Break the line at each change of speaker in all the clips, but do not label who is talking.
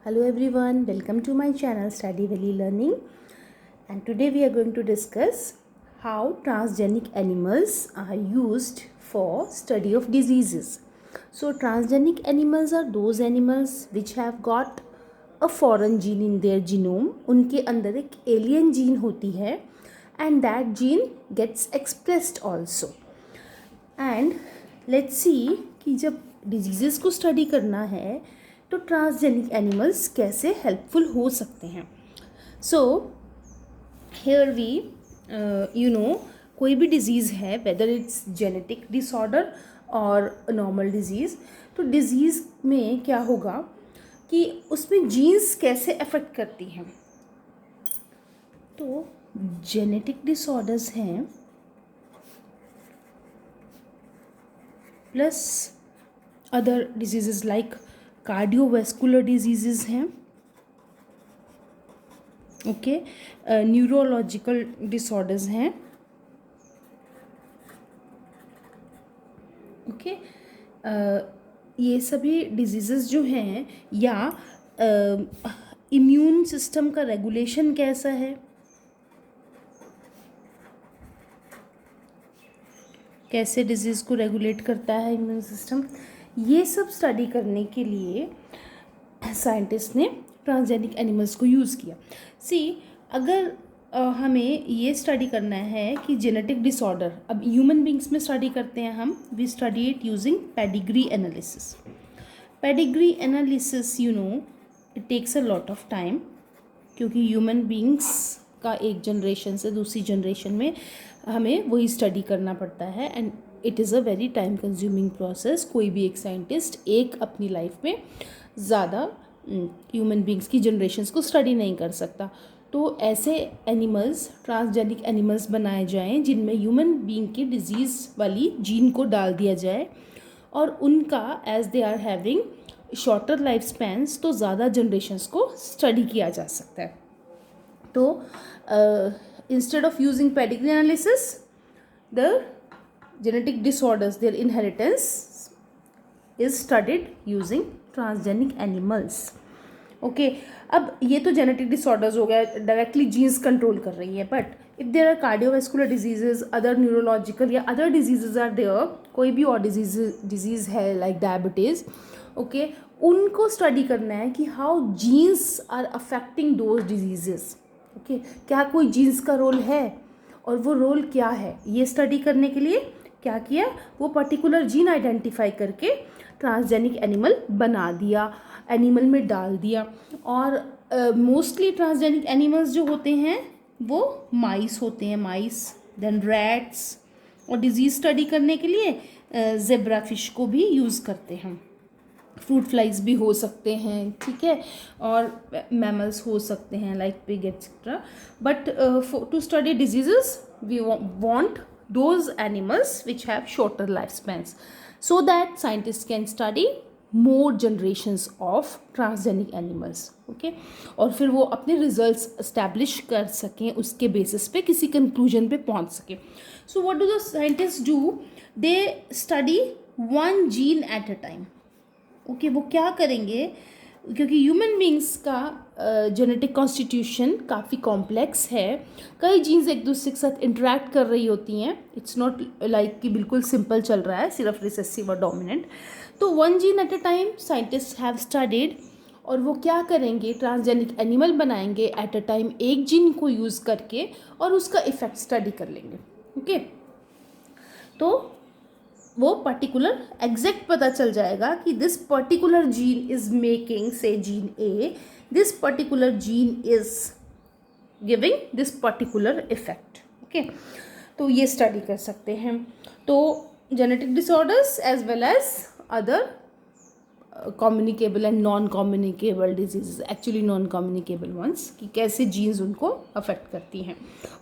Hello everyone, welcome to my channel Study Valley Learning, and today we are going to discuss how transgenic animals are used for study of diseases. So transgenic animals are those animals which have got a foreign gene in their genome. उनके अंदर एक alien gene होती है and that gene gets expressed also. And let's see कि जब diseases को study करना है तो ट्रांसजेनिक एनिमल्स कैसे हेल्पफुल हो सकते हैं. सो हेयर वी कोई भी डिजीज़ है, वेदर इट्स जेनेटिक डिसऑर्डर और नॉर्मल डिजीज़, तो डिजीज़ में क्या होगा कि उसमें जीन्स कैसे अफेक्ट करती हैं. तो जेनेटिक डिसऑर्डर्स हैं plus other diseases like cardiovascular diseases हैं, ओके, न्यूरोलॉजिकल डिसऑर्डर्स हैं, ओके. ये सभी डिजीज़ेस जो हैं, या इम्यून सिस्टम का रेगुलेशन कैसा है, कैसे डिजीज़ को रेगुलेट करता है इम्यून सिस्टम, ये सब स्टडी करने के लिए साइंटिस्ट ने ट्रांसजेनिक एनिमल्स को यूज़ किया. अगर हमें ये स्टडी करना है कि जेनेटिक डिसऑर्डर, अब ह्यूमन बींग्स में स्टडी करते हैं हम, we study it using pedigree analysis. Pedigree analysis it takes a lot of time, क्योंकि ह्यूमन बींग्स का एक जनरेशन से दूसरी जनरेशन में हमें वही स्टडी करना पड़ता है and it is a very time consuming process. कोई भी एक साइंटिस्ट एक अपनी लाइफ में ज़्यादा ह्यूमन बींग्स की जनरेशन्स को स्टडी नहीं कर सकता. तो ऐसे एनिमल्स, ट्रांसजेनिक एनिमल्स बनाए जाएं जिनमें ह्यूमन बींग की डिजीज़ वाली जीन को डाल दिया जाए और उनका as they are having shorter life spans, तो ज़्यादा जनरेशन्स को स्टडी किया जा सकता है. तो instead of using pedigree analysis, the genetic disorders, their inheritance is studied using transgenic animals. Okay, अब ये तो जेनेटिक डिसऑर्डर्स हो गया, डायरेक्टली जीन्स कंट्रोल कर रही है. But if there are cardiovascular diseases, other neurological या अदर डिजीजेज आर देयर, कोई भी और डिजीज़ है लाइक डायबिटीज़, ओके, उनको स्टडी करना है कि how genes are affecting those diseases. Okay, क्या कोई जीन्स का रोल है और वो रोल क्या है, ये स्टडी करने के लिए क्या किया, वो पर्टिकुलर जीन आइडेंटिफाई करके ट्रांसजेनिक एनिमल बना दिया, एनिमल में डाल दिया. और मोस्टली ट्रांसजेनिक एनिमल्स जो होते हैं वो माइस होते हैं, माइस, देन रैट्स, और डिजीज़ स्टडी करने के लिए ज़ेब्रा फिश को भी यूज़ करते हैं. फ्रूट फ्लाइज भी हो सकते हैं, ठीक है, और मैमल्स हो सकते हैं like pig etcetera. But to study diseases we want those animals which have shorter life spans, so that scientist can study more generations of transgenic animals. Okay, और फिर वो अपने रिजल्ट्स एस्टैब्लिश कर सकें, उसके बेसिस पे किसी कंक्लूजन पे पहुंच सकें. So what do the scientist do, they study one gene at a time. Okay, वो क्या करेंगे, क्योंकि ह्यूमन बींग्स का जेनेटिक कॉन्स्टिट्यूशन काफ़ी कॉम्प्लेक्स है, कई जीन्स एक दूसरे के साथ इंटरेक्ट कर रही होती हैं. इट्स नॉट लाइक कि बिल्कुल सिंपल चल रहा है, सिर्फ रिसेसिव और डोमिनेंट. तो one gene at a time scientist have studied, और वो क्या करेंगे, ट्रांसजेनिक एनिमल बनाएंगे एट अ टाइम, एक जीन को यूज़ करके, और उसका इफेक्ट स्टडी कर लेंगे. ओके, तो वो पर्टिकुलर एग्जैक्ट पता चल जाएगा कि this particular gene is making, say gene A, this particular gene is giving this particular effect. Okay, तो ये स्टडी कर सकते हैं. तो genetic disorders as well as other communicable and non communicable diseases, actually non communicable ones, कि कैसे jeans उनको affect करती हैं,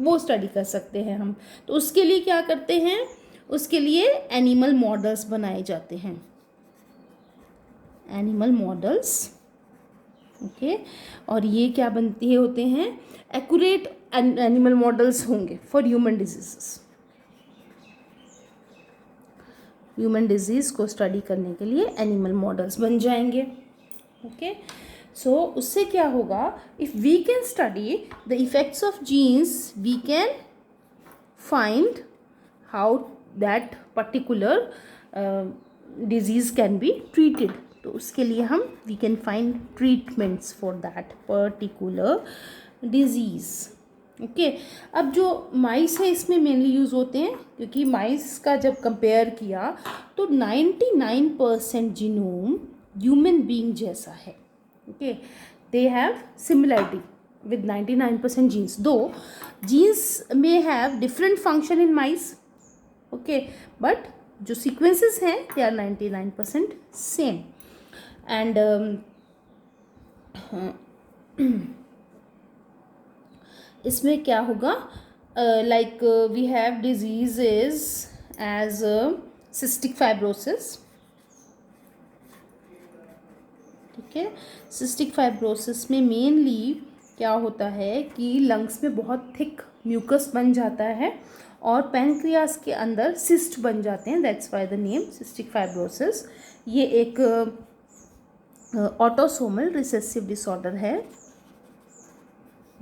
वो स्टडी कर सकते हैं हम. तो उसके लिए क्या करते हैं, उसके लिए एनिमल मॉडल्स बनाए जाते हैं, एनिमल मॉडल्स. ओके, और ये क्या बनते होते हैं, एक्यूरेट एनिमल मॉडल्स होंगे for human diseases. Human disease को स्टडी करने के लिए एनिमल मॉडल्स बन जाएंगे. ओके, सो उससे क्या होगा, if we can study the effects of genes, we can find how that particular disease can be treated. तो उसके लिए हम we can find treatments for that particular disease. Okay. अब जो माइस है इसमें मेनली यूज़ होते हैं, क्योंकि माइस का जब कंपेयर किया तो 99% जीनोम ह्यूमन बीइंग जैसा है. Okay. They have similarity with 99% genes, though genes may have different function in mice. Okay, but जो sequences हैं they are 99% same. And इसमें क्या होगा, like we have diseases as cystic fibrosis. ठीक है. Cystic fibrosis में मेनली क्या होता है कि लंग्स में बहुत थिक म्यूकस बन जाता है और पैनक्रियास के अंदर सिस्ट बन जाते हैं. That's why the name cystic fibrosis. ये एक ऑटोसोमल रिसेसिव डिसऑर्डर है.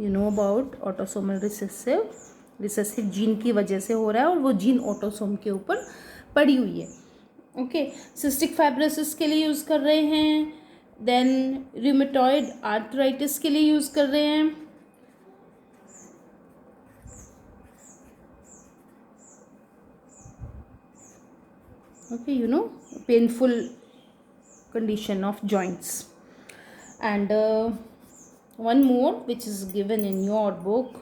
You know about autosomal recessive gene की वजह से हो रहा है और वो जीन ऑटोसोम के ऊपर पड़ी हुई है. ओके. सिस्टिक फाइब्रोसिस के लिए यूज़ कर रहे हैं. देन रूमेटॉइड आर्थराइटिस के लिए यूज़ कर रहे हैं. Okay. You know painful condition of joints. And one more which is given in your book,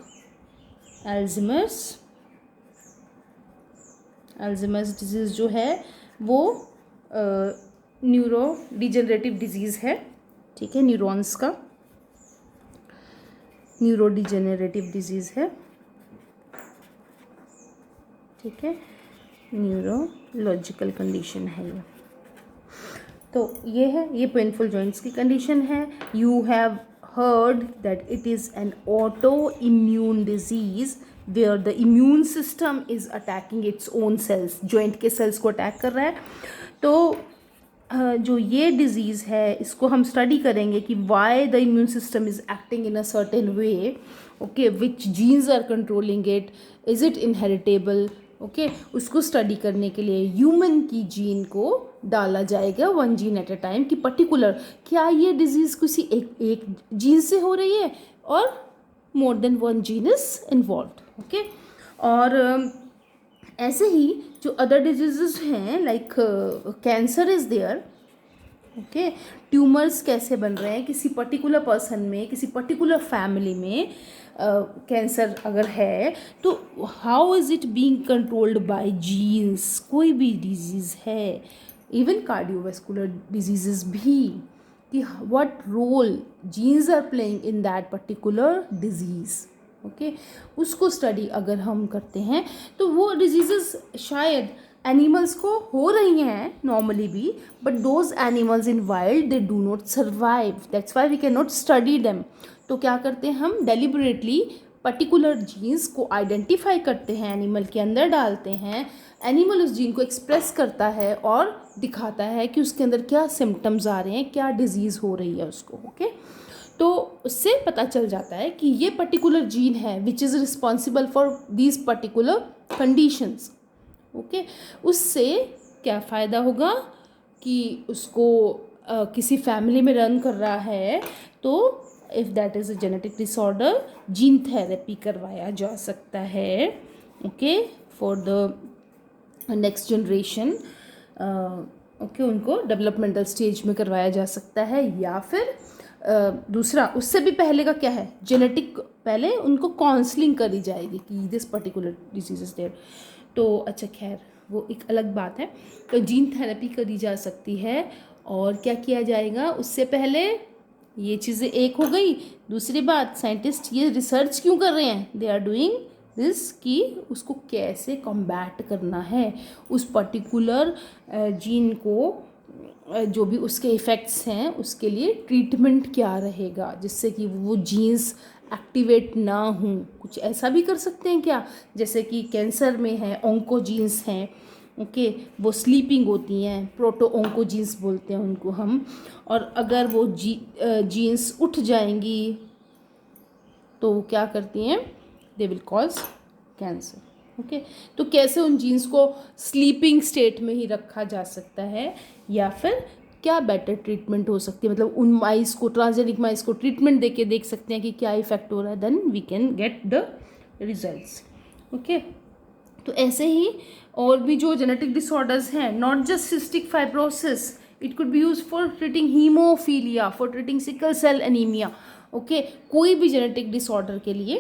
Alzheimer's disease जो है वो न्यूरो डिजेनरेटिव डिजीज़ है. ठीक है. न्यूरॉन्स का न्यूरो डिजेनरेटिव डिजीज़ है. ठीक है. न्यूरोलॉजिकल कंडीशन है ये. तो ये है, ये पेनफुल जॉइंट्स की कंडीशन है. You have heard that it is an autoimmune disease where the immune system is attacking its own cells. joint के cells को अटैक कर रहा है. तो जो ये डिज़ीज़ है इसको हम स्टडी करेंगे कि why the immune system is acting in a certain way. okay, which genes are controlling it, is it inheritable. Okay. उसको स्टडी करने के लिए ह्यूमन की जीन को डाला जाएगा, one gene at a time, कि पर्टिकुलर क्या ये डिजीज़ किसी एक जीन से हो रही है और more than one gene is involved. Okay. और ऐसे ही जो अदर डिजीज़ हैं like cancer is there. Okay. Tumours कैसे बन रहे हैं किसी पर्टिकुलर पर्सन में, किसी पर्टिकुलर फैमिली में कैंसर अगर है तो how is it being controlled by genes. कोई भी डिजीज़ है, इवन कार्डियोवैस्कुलर डिजीज़ भी, कि what role genes are playing in that particular disease. Okay. उसको स्टडी अगर हम करते हैं तो वो डिजीज़ शायद एनिमल्स को हो रही हैं नॉर्मली भी, but those animals in wild they do not survive. That's why we can not study them. तो क्या करते हैं हम, डेलिबरेटली पर्टिकुलर जीन्स को आइडेंटिफाई करते हैं, एनिमल के अंदर डालते हैं, एनिमल उस जीन को एक्सप्रेस करता है और दिखाता है कि उसके अंदर क्या सिम्टम्स आ रहे हैं, क्या डिजीज़ हो रही है उसको. ओके. तो उससे पता चल जाता है कि ये पर्टिकुलर जीन है which is responsible for these particular conditions. Okay. उससे क्या फ़ायदा होगा कि उसको किसी फैमिली में रन कर रहा है तो if that is a genetic disorder, gene therapy करवाया जा सकता है. Okay. For the next generation. Okay. उनको डेवलपमेंटल स्टेज में करवाया जा सकता है. या फिर दूसरा उससे भी पहले का क्या है, जेनेटिक, पहले उनको काउंसलिंग करी जाएगी कि this particular disease is there. तो अच्छा खैर वो एक अलग बात है. तो जीन थेरेपी करी जा सकती है. और क्या किया जाएगा उससे पहले, ये चीज़ें एक हो गई. दूसरी बात, साइंटिस्ट ये रिसर्च क्यों कर रहे हैं, दे आर डूइंग दिस कि उसको कैसे कॉम्बैट करना है, उस पर्टिकुलर जीन को जो भी उसके इफ़ेक्ट्स हैं उसके लिए ट्रीटमेंट क्या रहेगा जिससे कि वो जीन्स एक्टिवेट ना हों. कुछ ऐसा भी कर सकते हैं क्या, जैसे कि कैंसर में है ऑन्कोजीन्स हैं. ओके वो स्लीपिंग होती हैं, प्रोटोओंकोजीन्स बोलते हैं उनको हम, और अगर वो जीन्स उठ जाएंगी तो वो क्या करती हैं, they will cause cancer. Okay, तो कैसे उन जीन्स को स्लीपिंग स्टेट में ही रखा जा सकता है, या फिर क्या बेटर ट्रीटमेंट हो सकती है, मतलब उन माइस को, ट्रांसजेनिक माइस को ट्रीटमेंट देके देख सकते हैं कि क्या इफेक्ट हो रहा है, then we can get the results. Okay, तो ऐसे ही और भी जो जेनेटिक डिसऑर्डर्स हैं, not just cystic fibrosis, it could be use for treating haemophilia, for treating sickle cell anaemia. Okay, कोई भी जेनेटिक डिसऑर्डर के लिए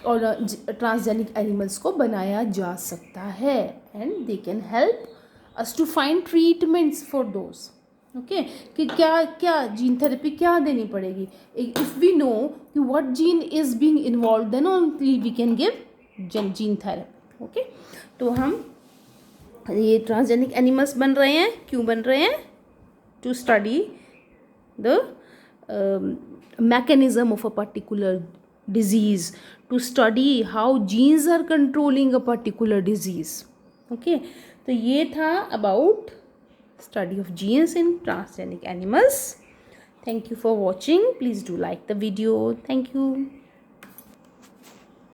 और ट्रांसजेनिक एनिमल्स को बनाया जा सकता है, and they can help us to find treatments for those. Okay, कि क्या क्या जीन थेरेपी क्या देनी पड़ेगी, इफ़ वी नो कि what gene is being involve, then only we can give gene therapy. Okay, तो हम ये ट्रांसजेनिक एनिमल्स बन रहे हैं, क्यों बन रहे हैं, to study the mechanism of a particular disease, to study how genes are controlling a particular disease. Okay, तो ये था about study of genes in transgenic animals. Thank you for watching. Please do like the video. Thank you.